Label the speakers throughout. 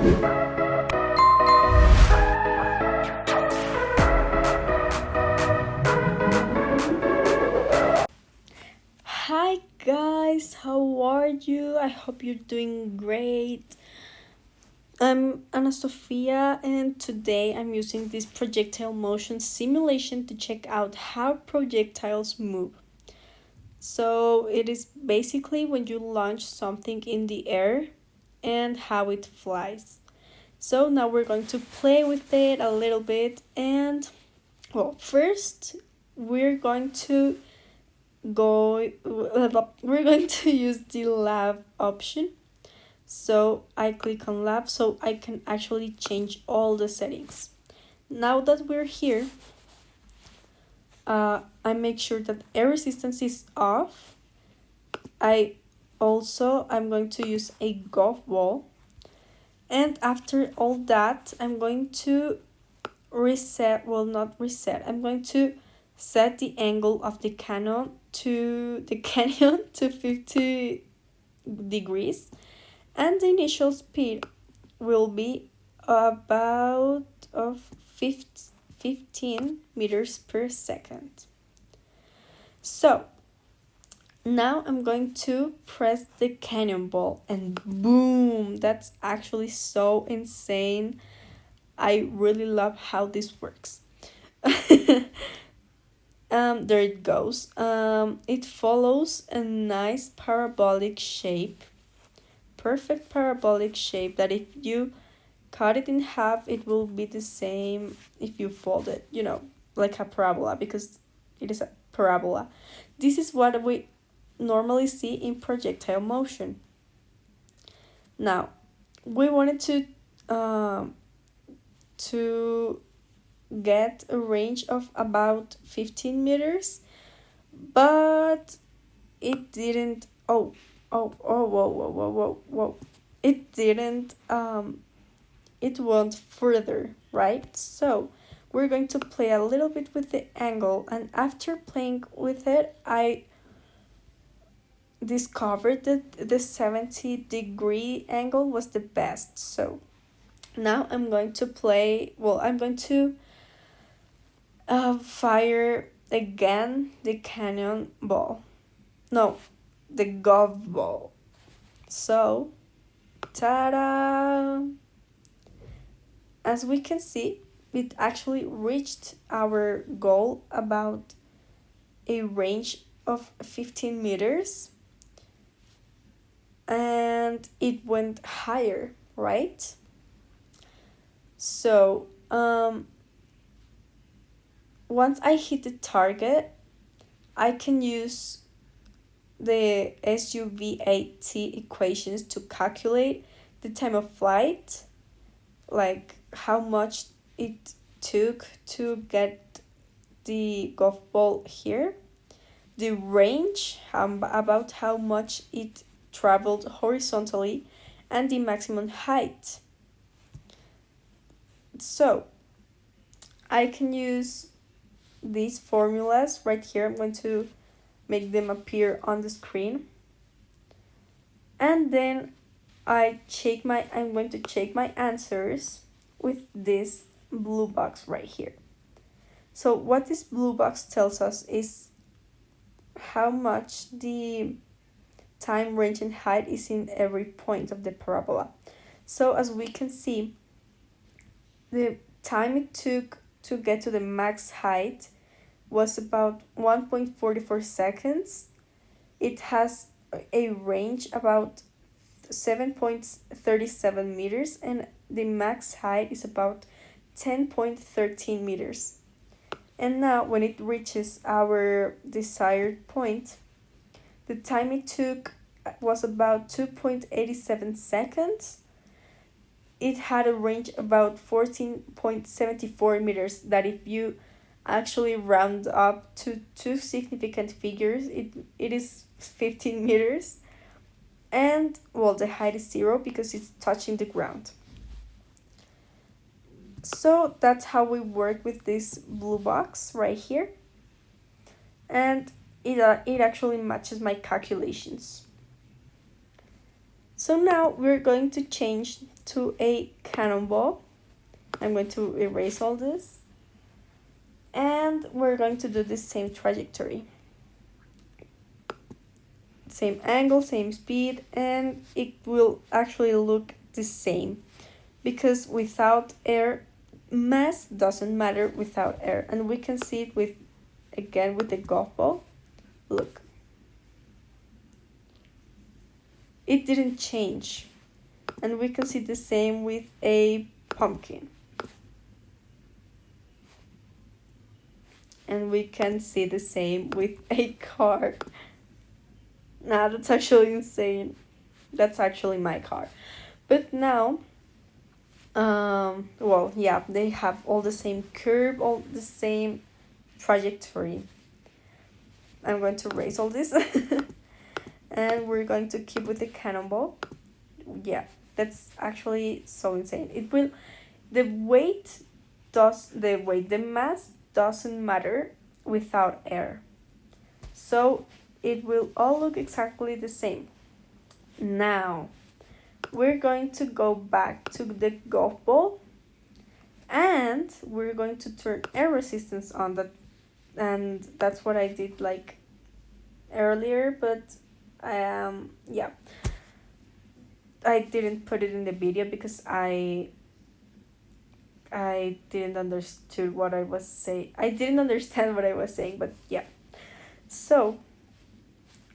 Speaker 1: Hi guys, how are you? I hope you're doing great. I'm Anna Sofia, and today I'm using this projectile motion simulation to check out how projectiles move. So, it is basically when you launch something in the air and how it flies. So, now we're going to play with it a little bit, and well, first we're going to go we're going to use the lab option. So I click on lab so I can actually change all the settings. Now that we're here, I make sure that air resistance is off. I'm going to use a golf ball, and after all that I'm going to not reset, I'm going to set the angle of the cannon to 50 degrees, and the initial speed will be about of 15 meters per second. So now I'm going to press the cannonball and boom, that's actually so insane. I really love how this works. There it goes. It follows a nice parabolic shape, perfect parabolic shape that if you cut it in half, it will be the same if you fold it, like a parabola, because it is a parabola. This is what we normally see in projectile motion. Now, we wanted to get a range of about 15 meters, but it didn't. Whoa. It didn't. It went further, right? So we're going to play a little bit with the angle, and after playing with it, I discovered that the 70-degree angle was the best. So now I'm going to fire again the cannon ball. No, the golf ball. So, ta-da! As we can see, it actually reached our goal about a range of 15 meters, and it went higher, right? So, once I hit the target, I can use the SUVAT equations to calculate the time of flight, like how much it took to get the golf ball here, the range, about how much it traveled horizontally, and the maximum height. So I can use these formulas right here. I'm going to make them appear on the screen, and then I'm going to check my answers with this blue box right here. So what this blue box tells us is how much the time, range, and height is in every point of the parabola. So as we can see, the time it took to get to the max height was about 1.44 seconds. It has a range about 7.37 meters, and the max height is about 10.13 meters. And now when it reaches our desired point, the time it took was about 2.87 seconds. It had a range about 14.74 meters, that if you actually round up to two significant figures, it is 15 meters. And well, the height is 0 because it's touching the ground. So that's how we work with this blue box right here, and it actually matches my calculations. So now we're going to change to a cannonball. I'm going to erase all this. And we're going to do the same trajectory. Same angle, same speed, and it will actually look the same. Because without air, mass doesn't matter without air. And we can see it with, again, with the golf ball. Look. It didn't change. And we can see the same with a pumpkin. And we can see the same with a car. Nah, that's actually insane. That's actually my car. But now, well, yeah, they have all the same curve, all the same trajectory. I'm going to erase all this. And we're going to keep with the cannonball. Yeah, that's actually so insane. It will, the mass doesn't matter without air. So it will all look exactly the same. Now, we're going to go back to the golf ball and we're going to turn air resistance on that, and that's what I did like earlier, but yeah, I didn't put it in the video because I didn't understood what I was saying. I didn't understand what I was saying, but yeah. So,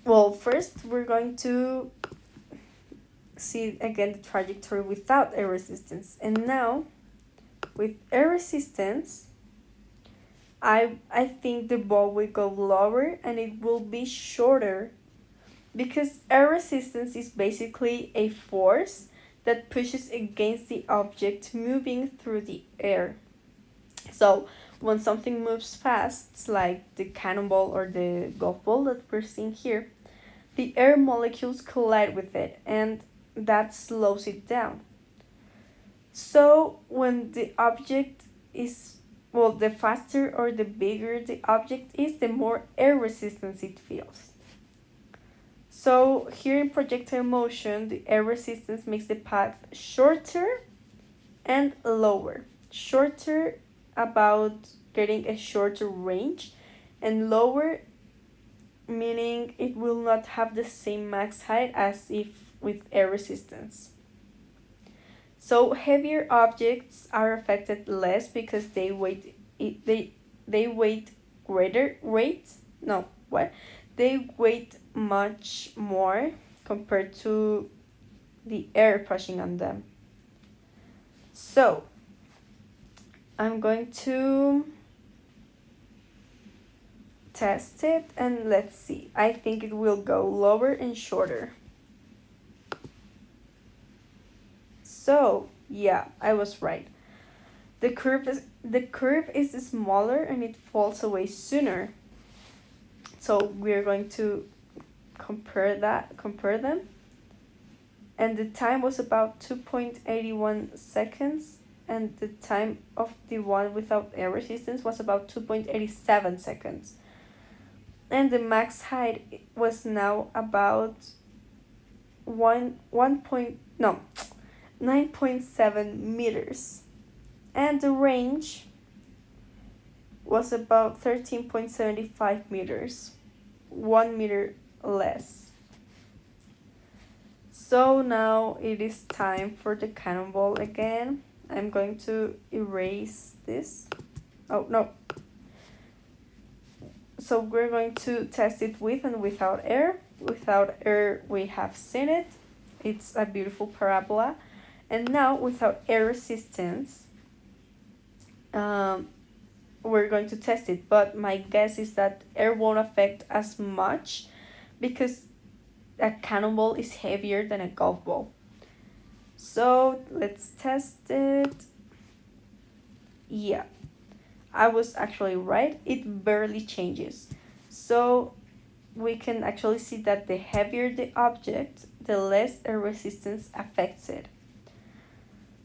Speaker 1: well, first we're going to see again the trajectory without air resistance. And now, with air resistance, I think the ball will go lower and it will be shorter because air resistance is basically a force that pushes against the object moving through the air. So when something moves fast, like the cannonball or the golf ball that we're seeing here, the air molecules collide with it and that slows it down. So when the object is, well, the faster or the bigger the object is, the more air resistance it feels. So here in projectile motion, the air resistance makes the path shorter and lower. Shorter about getting a shorter range, and lower meaning it will not have the same max height as if with air resistance. So heavier objects are affected less because they weight greater weight. No, what? They weight much more compared to the air pushing on them. So I'm going to test it and let's see. I think it will go lower and shorter. So yeah, I was right. The curve is smaller and it falls away sooner. So we're going to compare them. And the time was about 2.81 seconds and the time of the one without air resistance was about 2.87 seconds. And the max height was now about 9.7 meters. And the range was about 13.75 meters, 1 meter less. So now it is time for the cannonball again. I'm going to erase this. Oh, no. So we're going to test it with and without air. Without air, we have seen it. It's a beautiful parabola. And now without air resistance, we're going to test it. But my guess is that air won't affect as much because a cannonball is heavier than a golf ball. So let's test it. Yeah, I was actually right. It barely changes. So we can actually see that the heavier the object, the less air resistance affects it.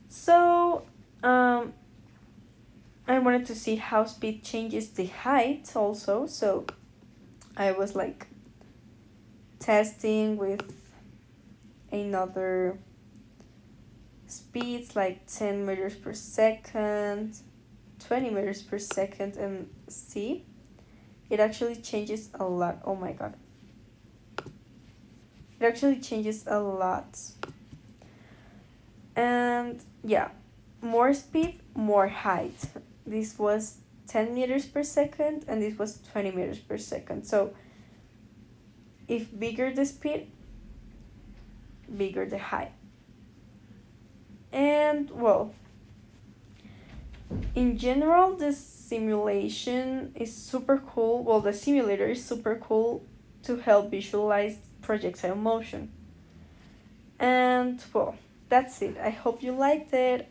Speaker 1: So I wanted to see how speed changes the height also. So I was like testing with another speeds like 10 meters per second, 20 meters per second, and see, it actually changes a lot. Oh my god. It actually changes a lot. And yeah, more speed, more height. This was 10 meters per second and this was 20 meters per second. So if bigger the speed, bigger the height. And well, in general, the simulation is super cool. Well, the simulator is super cool to help visualize projectile motion. And well, that's it. I hope you liked it.